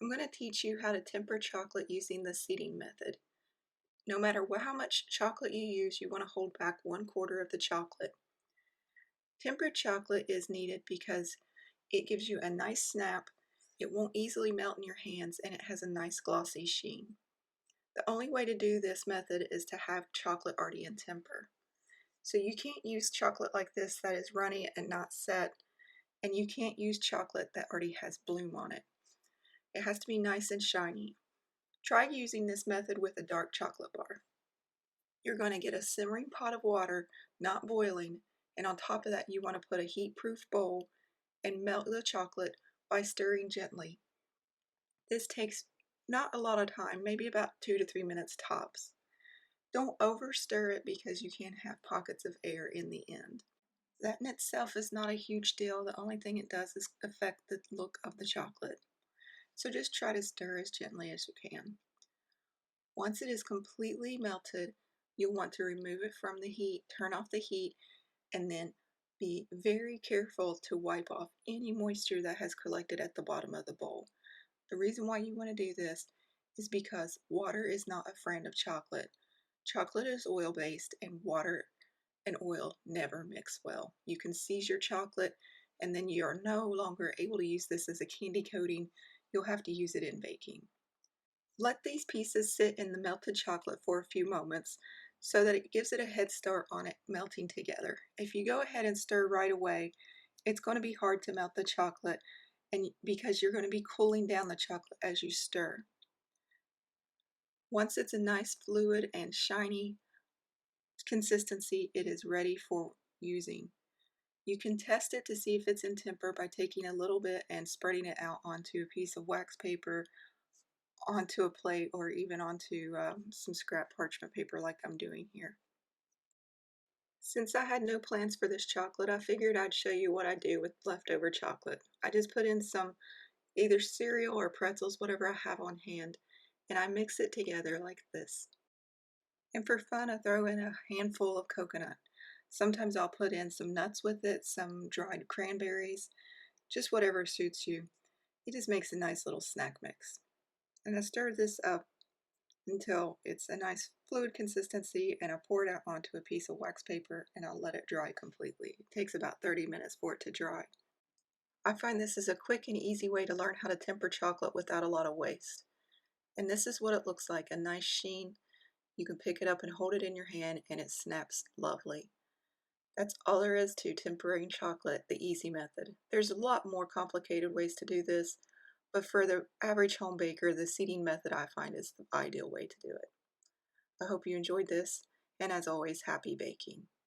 I'm going to teach you how to temper chocolate using the seeding method. No matter how much chocolate you use, you want to hold back 1/4 of the chocolate. Tempered chocolate is needed because it gives you a nice snap, it won't easily melt in your hands, and it has a nice glossy sheen. The only way to do this method is to have chocolate already in temper. So you can't use chocolate like this that is runny and not set, and you can't use chocolate that already has bloom on it. It has to be nice and shiny. Try using this method with a dark chocolate bar. You're going to get a simmering pot of water, not boiling, and on top of that you want to put a heat-proof bowl and melt the chocolate by stirring gently. This takes not a lot of time, maybe about 2 to 3 minutes tops. Don't over stir it because you can have pockets of air in the end. That in itself is not a huge deal. The only thing it does is affect the look of the chocolate. So just try to stir as gently as you can. Once it is completely melted, you'll want to remove it from the heat, turn off the heat, and then be very careful to wipe off any moisture that has collected at the bottom of the bowl. The reason why you want to do this is because water is not a friend of chocolate. Chocolate is oil-based, and water and oil never mix well. You can seize your chocolate, and then you are no longer able to use this as a candy coating. You'll have to use it in baking. Let these pieces sit in the melted chocolate for a few moments so that it gives it a head start on it melting together. If you go ahead and stir right away, it's going to be hard to melt the chocolate and because you're going to be cooling down the chocolate as you stir. Once it's a nice fluid and shiny consistency, it is ready for using. You can test it to see if it's in temper by taking a little bit and spreading it out onto a piece of wax paper, onto a plate, or even onto some scrap parchment paper like I'm doing here. Since I had no plans for this chocolate, I figured I'd show you what I do with leftover chocolate. I just put in some either cereal or pretzels, whatever I have on hand, and I mix it together like this. And for fun, I throw in a handful of coconut. Sometimes I'll put in some nuts with it, some dried cranberries, just whatever suits you. It just makes a nice little snack mix. And I stir this up until it's a nice fluid consistency, and I pour it out onto a piece of wax paper and I'll let it dry completely. It takes about 30 minutes for it to dry. I find this is a quick and easy way to learn how to temper chocolate without a lot of waste. And this is what it looks like, a nice sheen. You can pick it up and hold it in your hand and it snaps lovely. That's all there is to tempering chocolate, the easy method. There's a lot more complicated ways to do this, but for the average home baker, the seeding method I find is the ideal way to do it. I hope you enjoyed this, and as always, happy baking.